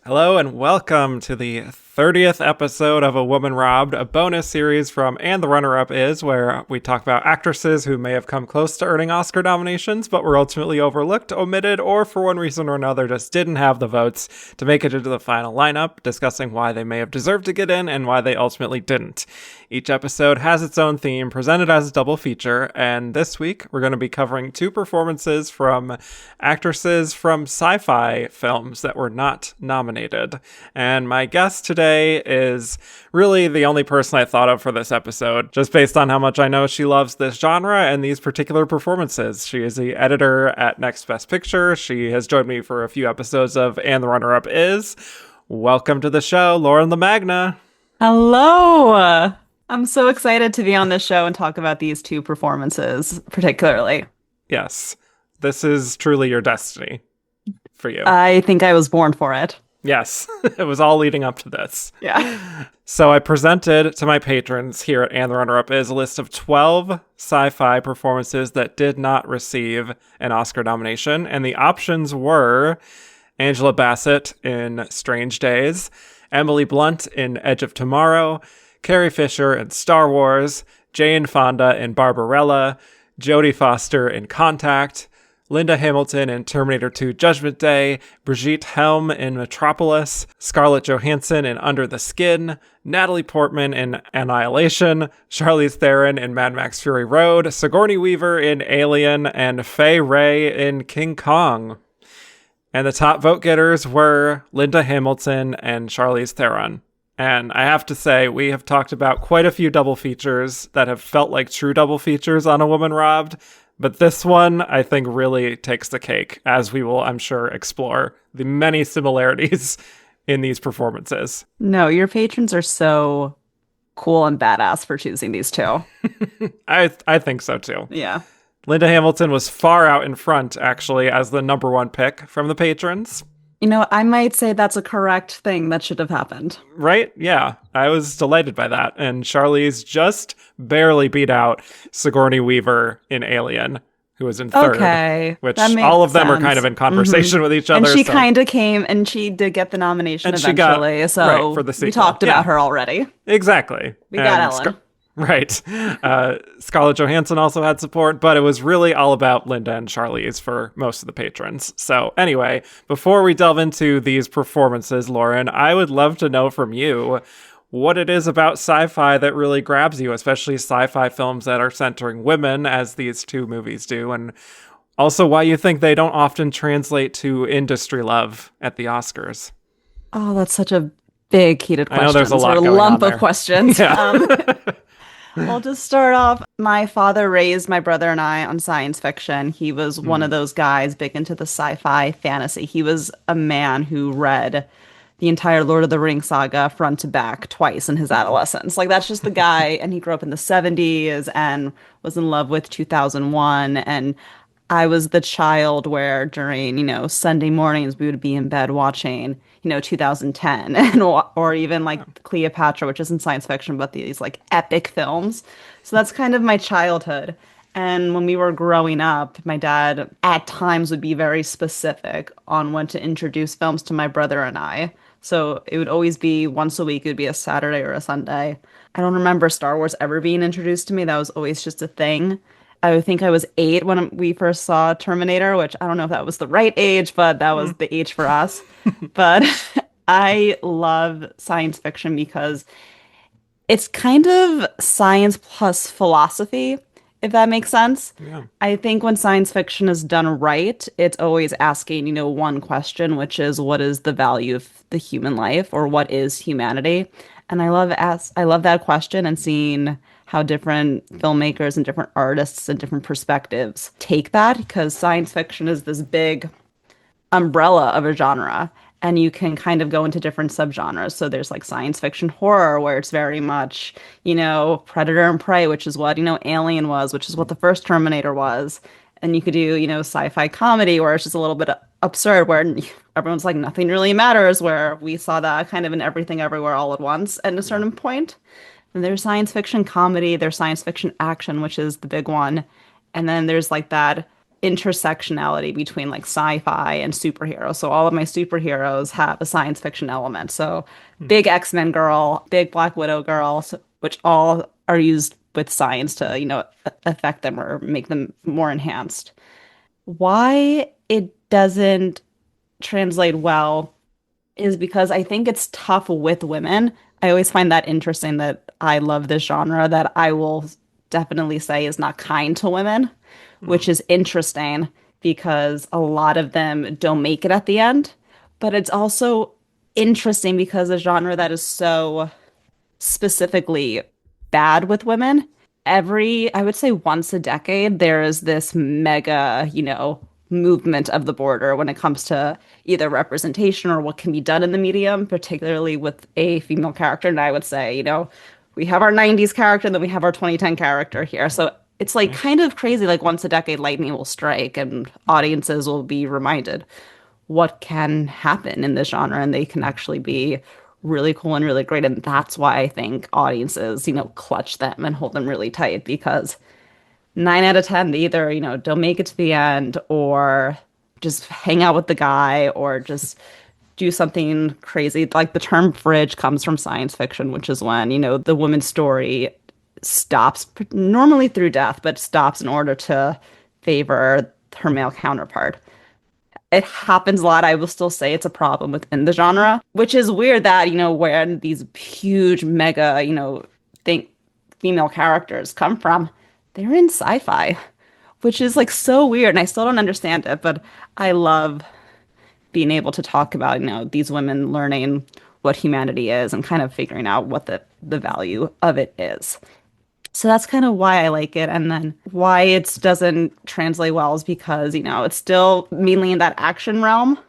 Hello and welcome to the 30th episode of A Woman Robbed, a bonus series from And the Runner-Up Is, where we talk about actresses who may have come close to earning Oscar nominations, but were ultimately overlooked, omitted, or for one reason or another just didn't have the votes to make it into the final lineup, discussing why they may have deserved to get in and why they ultimately didn't. Each episode has its own theme, presented as a double feature, and this week we're going to be covering two performances from actresses from sci-fi films that were not nominated. And my guest today is really the only person I thought of for this episode, just based on how much I know she loves this genre and these particular performances. She is the editor at Next Best Picture. She has joined me for a few episodes of And the Runner-Up Is. Welcome to the show, Lauren LaMagna. Hello. I'm so excited to be on this show and talk about these two performances, particularly. Yes, this is truly your destiny for you. I think I was born for it. Yes, it was all leading up to this. Yeah. So I presented to my patrons here at And the Runner-Up Is a list of 12 sci-fi performances that did not receive an Oscar nomination, and the options were Angela Bassett in Strange Days, Emily Blunt in Edge of Tomorrow, Carrie Fisher in Star Wars, Jane Fonda in Barbarella, Jodie Foster in Contact, Linda Hamilton in Terminator 2 Judgment Day, Brigitte Helm in Metropolis, Scarlett Johansson in Under the Skin, Natalie Portman in Annihilation, Charlize Theron in Mad Max Fury Road, Sigourney Weaver in Alien, and Fay Wray in King Kong. And the top vote getters were Linda Hamilton and Charlize Theron. And I have to say, we have talked about quite a few double features that have felt like true double features on A Woman Robbed. But this one, I think, really takes the cake, as we will, I'm sure, explore the many similarities in these performances. No, your patrons are so cool and badass for choosing these two. I think so, too. Yeah. Linda Hamilton was far out in front, actually, as the number one pick from the patrons. You know, I might say that's a correct thing that should have happened. Right? Yeah. I was delighted by that. And Charlize just barely beat out Sigourney Weaver in Alien, who was in third. Okay. Which all of them are kind of in conversation with each other. And she kind of came, and she did get the nomination and eventually. So right, for the sequel. We talked about her already. Exactly. We got Ellen. Right. Scarlett Johansson also had support, but it was really all about Linda and Charlize for most of the patrons. So anyway, before we delve into these performances, Lauren, I would love to know from you what it is about sci-fi that really grabs you, especially sci-fi films that are centering women, as these two movies do, and also why you think they don't often translate to industry love at the Oscars. Oh, that's such a big, heated question. I know there's a lot or going lump on of questions. Yeah. I'll just start off. My father raised my brother and I on science fiction. He was one of those guys big into the sci-fi fantasy. He was a man who read the entire Lord of the Rings saga front to back twice in his adolescence. Like, that's just the guy. And he grew up in the 70s and was in love with 2001. And I was the child where during, Sunday mornings we would be in bed watching, 2010 and or even like Cleopatra, which isn't science fiction, but these like epic films. So that's kind of my childhood. And when we were growing up, my dad at times would be very specific on when to introduce films to my brother and I. So it would always be once a week. It would be a Saturday or a Sunday. I don't remember Star Wars ever being introduced to me. That was always just a thing. I think I was 8 when we first saw Terminator, which I don't know if that was the right age, but that was the age for us. But I love science fiction because it's kind of science plus philosophy, if that makes sense. Yeah. I think when science fiction is done right, it's always asking, one question, which is what is the value of the human life, or what is humanity? And I love that question and seeing how different filmmakers and different artists and different perspectives take that, because science fiction is this big umbrella of a genre, and you can kind of go into different subgenres. So there's like science fiction horror, where it's very much, Predator and Prey, which is what, Alien was, which is what the first Terminator was. And you could do, sci-fi comedy, where it's just a little bit absurd, where everyone's like, nothing really matters, where we saw that kind of in Everything Everywhere All at Once at a certain point. And there's science fiction comedy, there's science fiction action, which is the big one. And then there's like that intersectionality between like sci-fi and superheroes. So all of my superheroes have a science fiction element. So big X-Men girl, big Black Widow girl, which all are used with science to, affect them or make them more enhanced. Why it doesn't translate well is because I think it's tough with women. I always find that interesting that I love this genre that I will definitely say is not kind to women, which is interesting because a lot of them don't make it at the end. But it's also interesting because a genre that is so specifically bad with women. I would say once a decade, there is this mega, movement of the border when it comes to either representation or what can be done in the medium, particularly with a female character. And I would say, we have our 90s character and then we have our 2010 character here. So it's like kind of crazy, like once a decade, lightning will strike and audiences will be reminded what can happen in this genre and they can actually be really cool and really great. And that's why I think audiences, clutch them and hold them really tight because 9 out of 10, they either, don't make it to the end or just hang out with the guy or just do something crazy. Like the term bridge comes from science fiction, which is when, the woman's story stops normally through death, but stops in order to favor her male counterpart. It happens a lot. I will still say it's a problem within the genre, which is weird that, where these huge mega, think female characters come from, they're in sci-fi, which is like so weird. And I still don't understand it, but I love being able to talk about, these women learning what humanity is and kind of figuring out what the value of it is. So that's kind of why I like it. And then why it doesn't translate well is because, it's still mainly in that action realm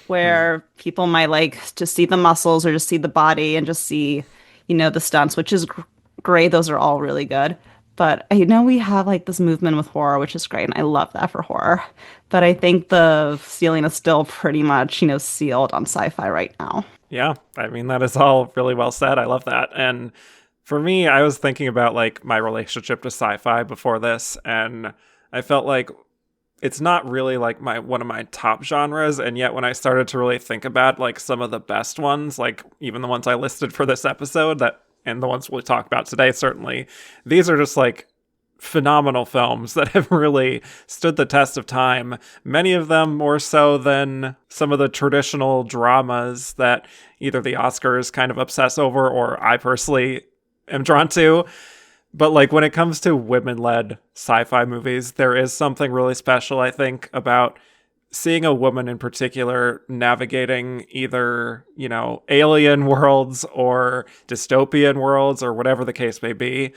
where people might like just see the muscles or just see the body and just see, the stunts, which is great. Those are all really good. But I know we have like this movement with horror, which is great. And I love that for horror. But I think the ceiling is still pretty much, sealed on sci-fi right now. Yeah, I mean, that is all really well said. I love that. And for me, I was thinking about like my relationship to sci-fi before this, and I felt like it's not really like one of my top genres, and yet when I started to really think about like some of the best ones, like even the ones I listed for this episode and the ones we'll talk about today, certainly, these are just like phenomenal films that have really stood the test of time. Many of them more so than some of the traditional dramas that either the Oscars kind of obsess over or I personally am drawn to. But like when it comes to women-led sci-fi movies, there is something really special, I think, about seeing a woman in particular navigating either, alien worlds or dystopian worlds or whatever the case may be,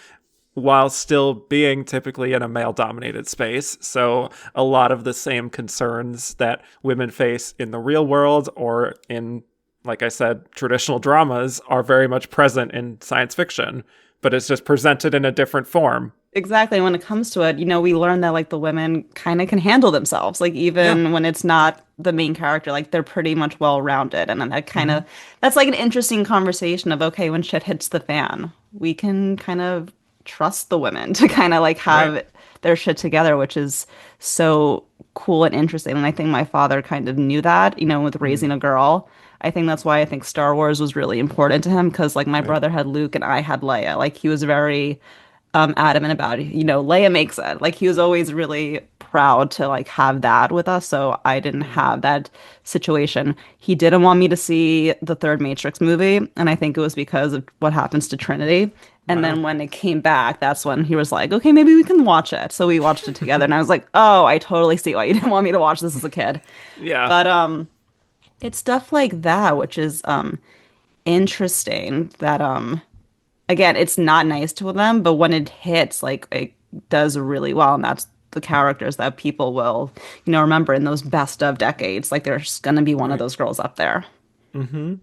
while still being typically in a male-dominated space. So a lot of the same concerns that women face in the real world or in, like I said, traditional dramas are very much present in science fiction, but it's just presented in a different form. Exactly. When it comes to it, we learn that like the women kind of can handle themselves. Like even when it's not the main character, like they're pretty much well-rounded. And then that kind of, that's like an interesting conversation of, okay, when shit hits the fan, we can kind of trust the women to kind of like have their shit together, which is so cool and interesting. And I think my father kind of knew that, with raising a girl. I think that's why I think Star Wars was really important to him because like my brother had Luke and I had Leia. Like he was very adamant about it. Leia makes it. Like he was always really proud to like have that with us. So I didn't have that situation. He didn't want me to see the third Matrix movie. And I think it was because of what happens to Trinity. And then when it came back, that's when he was like, okay, maybe we can watch it. So we watched it together. And I was like, oh, I totally see why you didn't want me to watch this as a kid. Yeah. But it's stuff like that, which is interesting that again, it's not nice to them, but when it hits, like it does really well. And that's the characters that people will, remember in those best of decades. Like there's going to be one of those girls up there. Mm-hmm.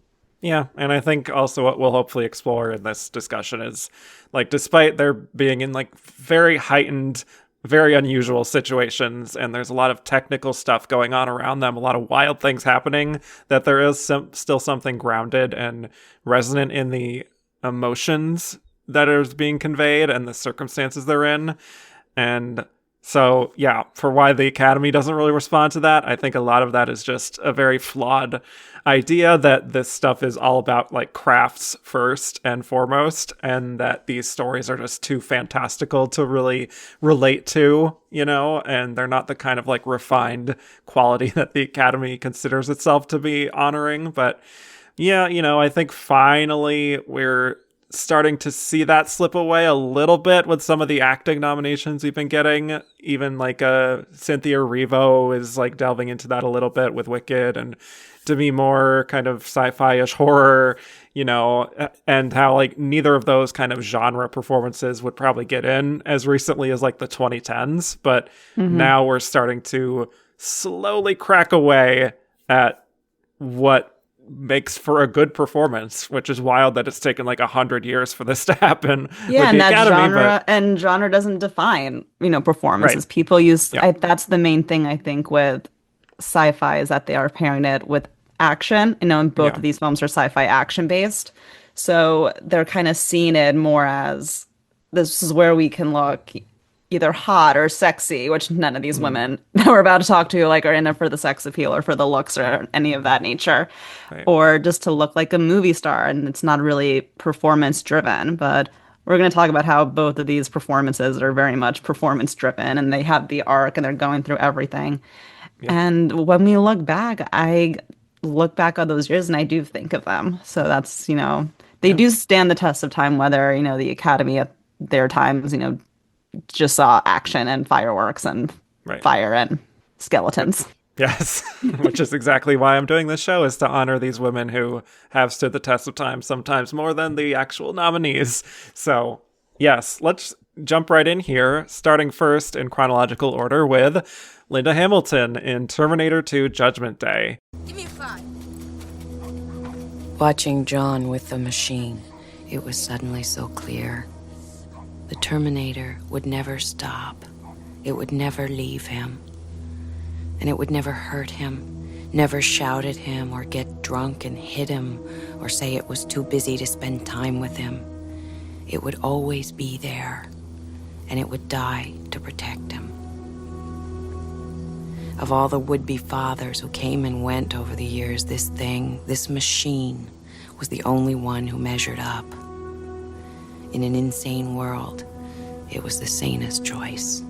Yeah, and I think also what we'll hopefully explore in this discussion is, like, despite there being in, like, very heightened, very unusual situations, and there's a lot of technical stuff going on around them, a lot of wild things happening, that there is still something grounded and resonant in the emotions that are being conveyed and the circumstances they're in. And So, yeah, for why the Academy doesn't really respond to that, I think a lot of that is just a very flawed idea that this stuff is all about like crafts first and foremost, and that these stories are just too fantastical to really relate to, and they're not the kind of like refined quality that the Academy considers itself to be honoring. But yeah, I think finally we're starting to see that slip away a little bit with some of the acting nominations we've been getting. Even like Cynthia Erivo is like delving into that a little bit with Wicked, and Demi Moore kind of sci-fi-ish horror, and how like neither of those kind of genre performances would probably get in as recently as like the 2010s. But now we're starting to slowly crack away at what makes for a good performance, which is wild that it's taken like 100 years for this to happen. Yeah, with the and Academy, genre doesn't define, performances. Right. People use Yeah. that's the main thing I think with sci-fi is that they are pairing it with action. And both of these films are sci-fi action based. So they're kind of seeing it more as this is where we can look either hot or sexy, which none of these women that we're about to talk to like are in it for the sex appeal or for the looks or any of that nature, Right. or just to look like a movie star. And it's not really performance driven, but we're going to talk about how both of these performances are very much performance driven, and they have the arc and they're going through everything. And when we look back, I look back on those years and I do think of them. So that's, they do stand the test of time, whether, the Academy at their times, just saw action and fireworks and Right. fire and skeletons. Yes, which is exactly why I'm doing this show, is to honor these women who have stood the test of time, sometimes more than the actual nominees. So, yes, let's jump right in here, starting first in chronological order with Linda Hamilton in Terminator 2 Judgment Day. Give me a 5. Watching John with the machine, it was suddenly so clear. The Terminator would never stop. It would never leave him. And it would never hurt him, never shout at him or get drunk and hit him or say it was too busy to spend time with him. It would always be there, and it would die to protect him. Of all the would-be fathers who came and went over the years, this thing, this machine, was the only one who measured up. In an insane world, it was the sanest choice.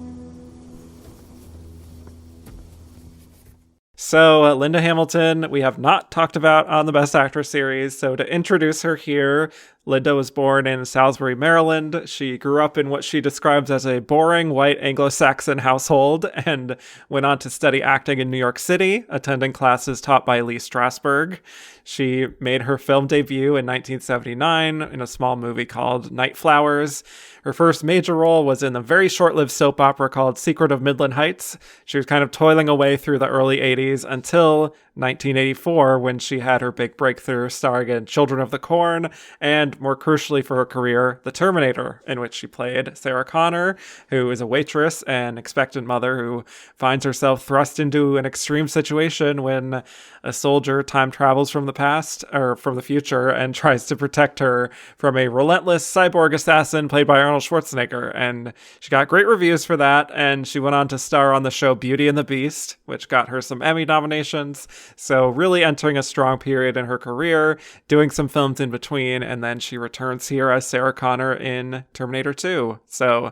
So, Linda Hamilton, we have not talked about on the Best Actress series. So, to introduce her here, Linda was born in Salisbury, Maryland. She grew up in what she describes as a boring white Anglo-Saxon household and went on to study acting in New York City, attending classes taught by Lee Strasberg. She made her film debut in 1979 in a small movie called Night Flowers. Her first major role was in the very short-lived soap opera called Secret of Midland Heights. She was kind of toiling away through the early 80s until 1984, when she had her big breakthrough starring in Children of the Corn, and more crucially for her career, The Terminator, in which she played Sarah Connor, who is a waitress and expectant mother who finds herself thrust into an extreme situation when a soldier time travels from the past, or from the future, and tries to protect her from a relentless cyborg assassin played by Arnold Schwarzenegger. And she got great reviews for that, and she went on to star on the show Beauty and the Beast, which got her some Emmy nominations. So really entering a strong period in her career, doing some films in between, and then she returns here as Sarah Connor in Terminator 2. So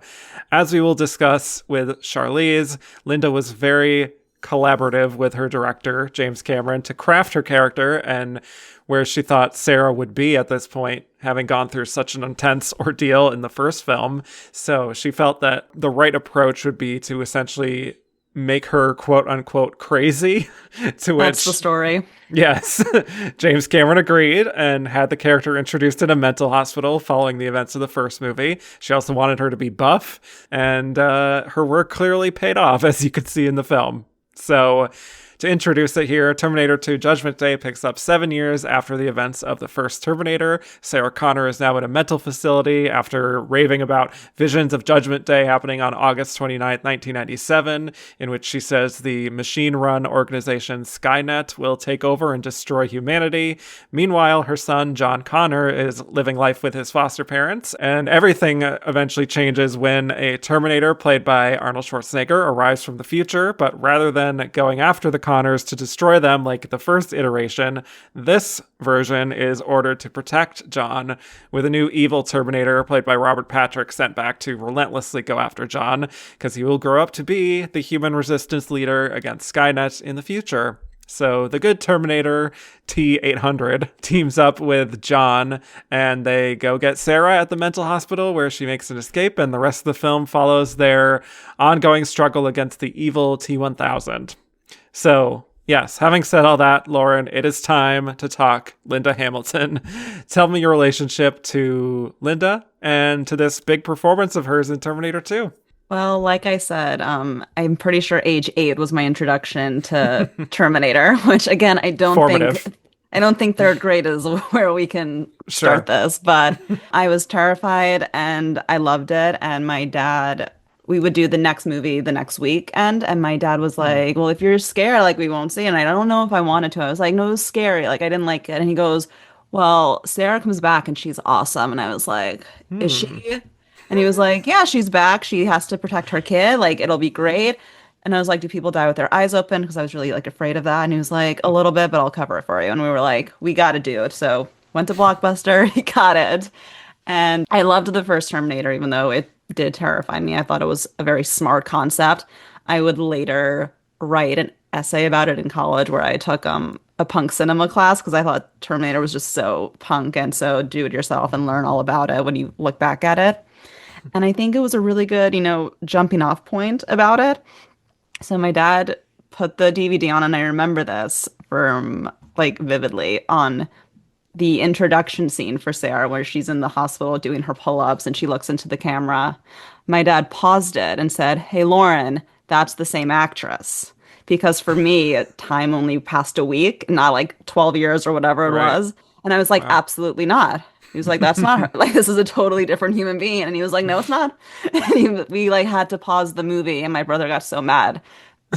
as we will discuss with Charlize, Linda was very collaborative with her director, James Cameron, to craft her character and where she thought Sarah would be at this point, having gone through such an intense ordeal in the first film. So she felt that the right approach would be to essentially make her quote unquote crazy. To which, That's the story. yes, James Cameron agreed and had the character introduced in a mental hospital following the events of the first movie. She also wanted her to be buff, and her work clearly paid off, as you could see in the film. So To introduce it here, Terminator 2 Judgment Day picks up 7 years after the events of the first Terminator. Sarah Connor is now in a mental facility after raving about visions of Judgment Day happening on August 29th, 1997, in which she says the machine-run organization Skynet will take over and destroy humanity. Meanwhile, her son, John Connor, is living life with his foster parents, and everything eventually changes when a Terminator, played by Arnold Schwarzenegger, arrives from the future, but rather than going after the Connors to destroy them like the first iteration, this version is ordered to protect John, with a new evil Terminator, played by Robert Patrick, sent back to relentlessly go after John, because he will grow up to be the human resistance leader against Skynet in the future. So the good Terminator, T-800, teams up with John, and they go get Sarah at the mental hospital where she makes an escape, and the rest of the film follows their ongoing struggle against the evil T-1000. So, yes, having said all that, Lauren, it is time to talk Linda Hamilton. Tell me your relationship to Linda and to this big performance of hers in Terminator 2. Well, like I said, I'm pretty sure age 8 was my introduction to Terminator, which again, I don't think third grade is where we can start this, but I was terrified and I loved it. And my dad, we would do the next movie the next weekend, and my dad was like, well, if you're scared, like, we won't see it. And I don't know if I wanted to. I was like, no, it was scary. Like, I didn't like it. And he goes, well, Sarah comes back and she's awesome. And I was like, is she? And he was like, yeah, she's back. She has to protect her kid. Like, it'll be great. And I was like, do people die with their eyes open? Because I was really, like, afraid of that. And he was like, a little bit, but I'll cover it for you. And we were like, we got to do it. So went to Blockbuster. He got it. And I loved the first Terminator, even though it did terrify me. I thought it was a very smart concept. I would later write an essay about it in college where I took a punk cinema class because I thought Terminator was just so punk and so do it yourself and learn all about it when you look back at it. And I think it was a really good, jumping off point about it. So my dad put the DVD on, and I remember this from, like, vividly, on the introduction scene for Sarah where she's in the hospital doing her pull-ups and she looks into the camera. My dad paused it and said, hey, Lauren, that's the same actress. Because for me, time only passed a week, not like 12 years or whatever it was. And I was like, absolutely not. He was like, that's not her. Like, this is a totally different human being. And he was like, no, it's not. And we like had to pause the movie. And my brother got so mad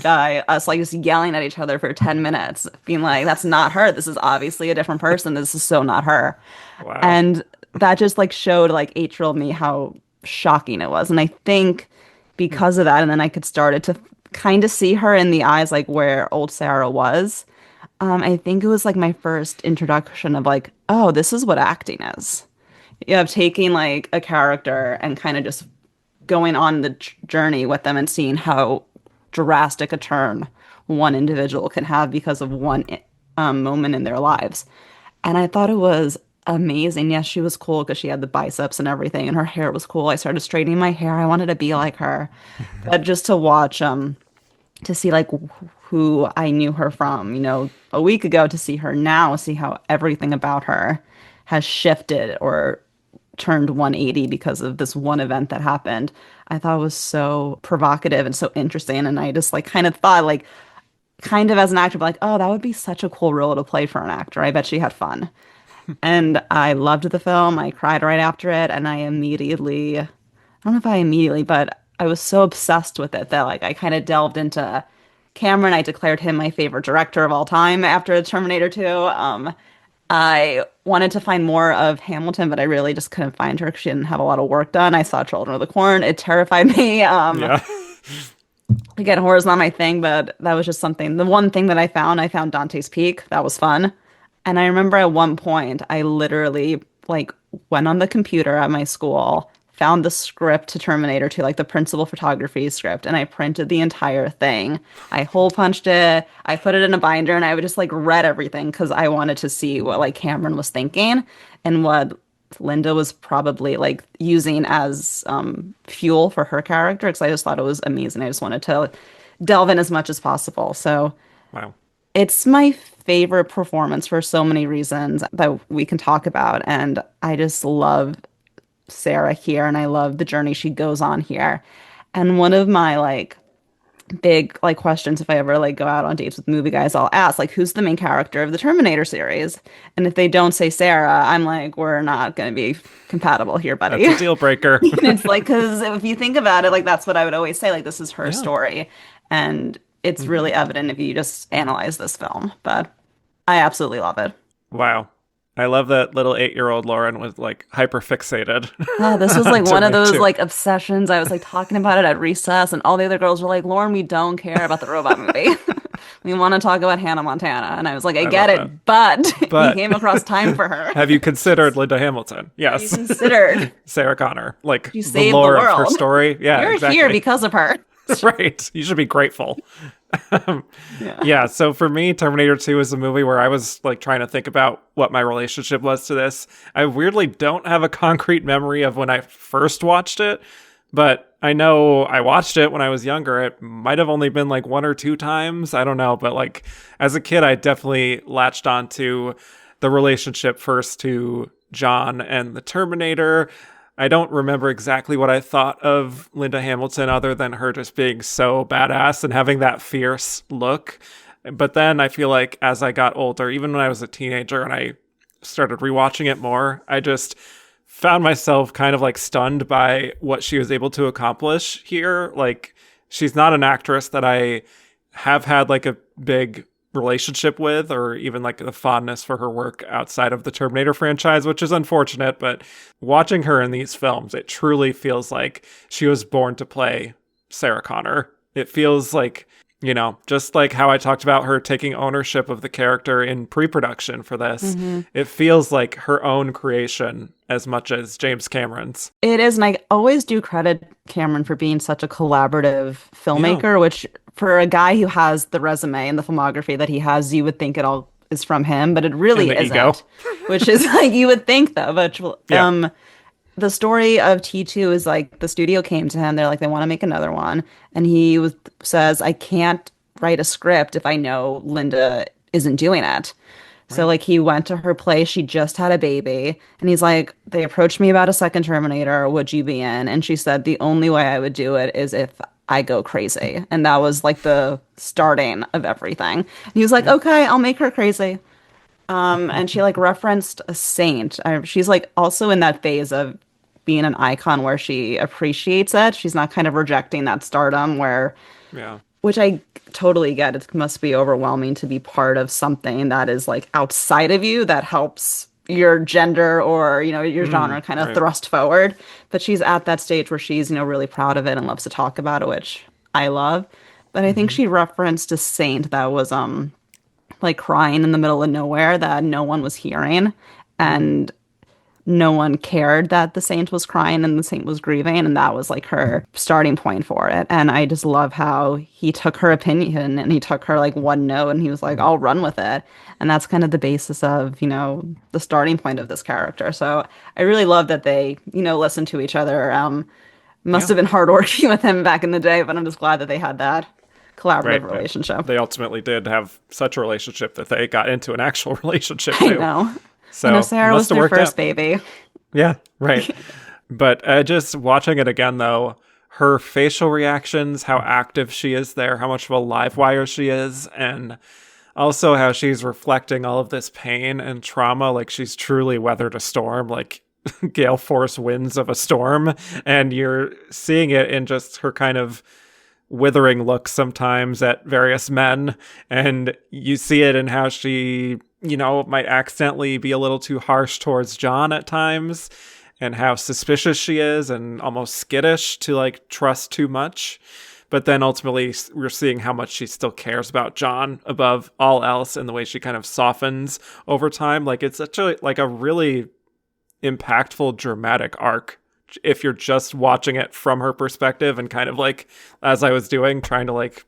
by us like just yelling at each other for 10 minutes, being like, that's not her. This is obviously a different person. This is so not her. Wow. And that just like showed like 8-year-old me how shocking it was. And I think because of that, and then I could started to kind of see her in the eyes, like where old Sarah was. I think it was like my first introduction of like, oh, this is what acting is. You have taking like a character and kind of just going on the journey with them and seeing how drastic a turn one individual can have because of one moment in their lives. And I thought it was amazing. Yes, she was cool because she had the biceps and everything, and her hair was cool. I started straightening my hair. I wanted to be like her. But just to watch, to see like who I knew her from, a week ago, to see her now, see how everything about her has shifted or turned 180 because of this one event that happened. I thought it was so provocative and so interesting. And I just like kind of thought like, kind of as an actor, like, oh, that would be such a cool role to play for an actor. I bet she had fun. And I loved the film. I cried right after it. And I don't know if I immediately, but I was so obsessed with it that like I kind of delved into Cameron. I declared him my favorite director of all time after Terminator 2. I wanted to find more of Hamilton, but I really just couldn't find her because she didn't have a lot of work done. I saw Children of the Corn. It terrified me. Again, horror's not my thing, but that was just something. The one thing that I found Dante's Peak. That was fun. And I remember at one point, I literally like went on the computer at my school, found the script to Terminator 2, like the principal photography script, and I printed the entire thing. I hole punched it, I put it in a binder, and I would just like read everything because I wanted to see what like Cameron was thinking and what Linda was probably like using as fuel for her character, because I just thought it was amazing. I just wanted to delve in as much as possible. So wow. It's my favorite performance for so many reasons that we can talk about. And I just love Sarah here, and I love the journey she goes on here. And one of my like big like questions if I ever like go out on dates with movie guys. I'll ask like, who's the main character of the Terminator series? And if they don't say Sarah, I'm like, we're not going to be compatible here, buddy. That's a deal breaker. And it's like, because if you think about it, like that's what I would always say. Like this is her Yeah. story, and it's really evident if you just analyze this film. But I absolutely love it. Wow. I love that little 8-year-old Lauren was like hyper fixated. Oh, this was like one of those Too. like obsessions. I was like talking about it at recess, and all the other girls were like, "Lauren, we don't care about the robot movie. We want to talk about Hannah Montana." And I was like, "I get love it, but But- you came across time for her. Have you considered Linda Hamilton? You Yes. considered Sarah Connor. Like you the saved the lore of her world. story. Yeah, You're exactly. here because of her." Right. You should be grateful. Yeah. So for me, Terminator 2 is a movie where I was like trying to think about what my relationship was to this. I weirdly don't have a concrete memory of when I first watched it, but I know I watched it when I was younger. It might have only been like 1 or 2 times. I don't know. But like as a kid, I definitely latched onto the relationship first to John and the Terminator. I don't remember exactly what I thought of Linda Hamilton other than her just being so badass and having that fierce look. But then I feel like as I got older, even when I was a teenager and I started rewatching it more, I just found myself kind of like stunned by what she was able to accomplish here. Like, she's not an actress that I have had like a big relationship with, or even like the fondness for her work outside of the Terminator franchise, which is unfortunate. But watching her in these films, it truly feels like she was born to play Sarah Connor. It feels like, you know, just like how I talked about her taking ownership of the character in pre-production for this, it feels like her own creation as much as James Cameron's. It is, and I always do credit Cameron for being such a collaborative filmmaker, which for a guy who has the resume and the filmography that he has, you would think it all is from him, but it really And the isn't. ego. Which is like you would think though, but Yeah. the story of T2 is like the studio came to him, they're like they want to make another one, and says I can't write a script if I know Linda isn't doing it. So like he went to her place, she just had a baby, and he's like, they approached me about a second Terminator, would you be in? And she said the only way I would do it is if I go crazy. And that was like the starting of everything. And he was like, okay, I'll make her crazy. And she like referenced a saint. She's like also in that phase of being an icon where she appreciates it. She's not kind of rejecting that stardom Yeah. which I totally get. It must be overwhelming to be part of something that is like outside of you that helps your gender or, you know, your genre kind of right. thrust forward. But she's at that stage where she's, you know, really proud of it and loves to talk about it, which I love. But I think she referenced a saint that was like crying in the middle of nowhere that no one was hearing, and no one cared that the saint was crying and the saint was grieving, and that was like her starting point for it. And I just love how he took her opinion and he took her like one note and he was like, I'll run with it. And that's kind of the basis of, you know, the starting point of this character. So I really love that they, you know, listened to each other. Must have been hard working with him back in the day, but I'm just glad that they had that collaborative relationship. They ultimately did have such a relationship that they got into an actual relationship I too. know. So I know Sarah was must have their worked first out. baby. Yeah, right. But just watching it again, though, her facial reactions, how active she is there, how much of a live wire she is, and also how she's reflecting all of this pain and trauma, like she's truly weathered a storm, like gale force winds of a storm. And you're seeing it in just her kind of withering look sometimes at various men. And you see it in how she, you know, might accidentally be a little too harsh towards John at times, and how suspicious she is and almost skittish to like trust too much. But then ultimately we're seeing how much she still cares about John above all else, and the way she kind of softens over time. Like it's such a like a really impactful dramatic arc if you're just watching it from her perspective and kind of like, as I was doing, trying to like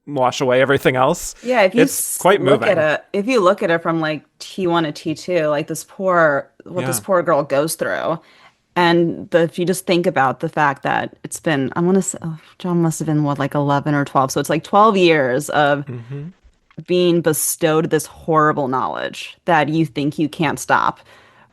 wash away everything else. Yeah, if you it's quite look moving. at it, if you look at it from like T1 to T2, like this poor girl goes through, and if you just think about the fact that it's been, I want to say, John must have been what, like 11 or 12, so it's like 12 years of being bestowed this horrible knowledge that you think you can't stop.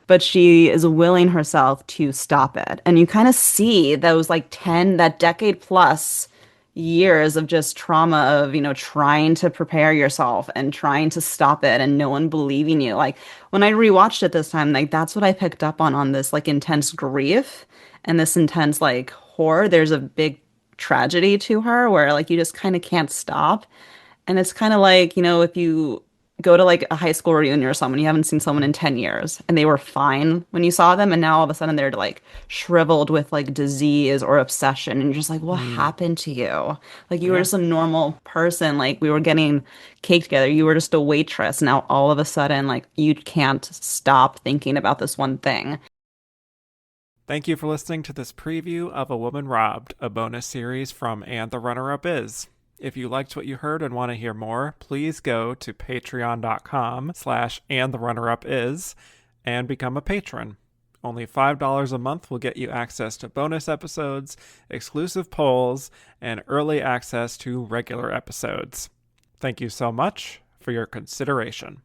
But she is willing herself to stop it. And you kind of see those like that decade plus years of just trauma of, trying to prepare yourself and trying to stop it and no one believing you. Like when I rewatched it this time, like that's what I picked up on this like intense grief and this intense like horror. There's a big tragedy to her where like you just kind of can't stop. And it's kind of like, if you go to like a high school reunion or someone, you haven't seen someone in 10 years and they were fine when you saw them. And now all of a sudden they're like shriveled with like disease or obsession. And you're just like, what happened to you? Like you were Yeah. just a normal person. Like we were getting cake together. You were just a waitress. Now all of a sudden, like you can't stop thinking about this one thing. Thank you for listening to this preview of A Woman Robbed, a bonus series from And the Runner-Up Is. If you liked what you heard and want to hear more, please go to patreon.com/andtherunnerup.is and become a patron. Only $5 a month will get you access to bonus episodes, exclusive polls, and early access to regular episodes. Thank you so much for your consideration.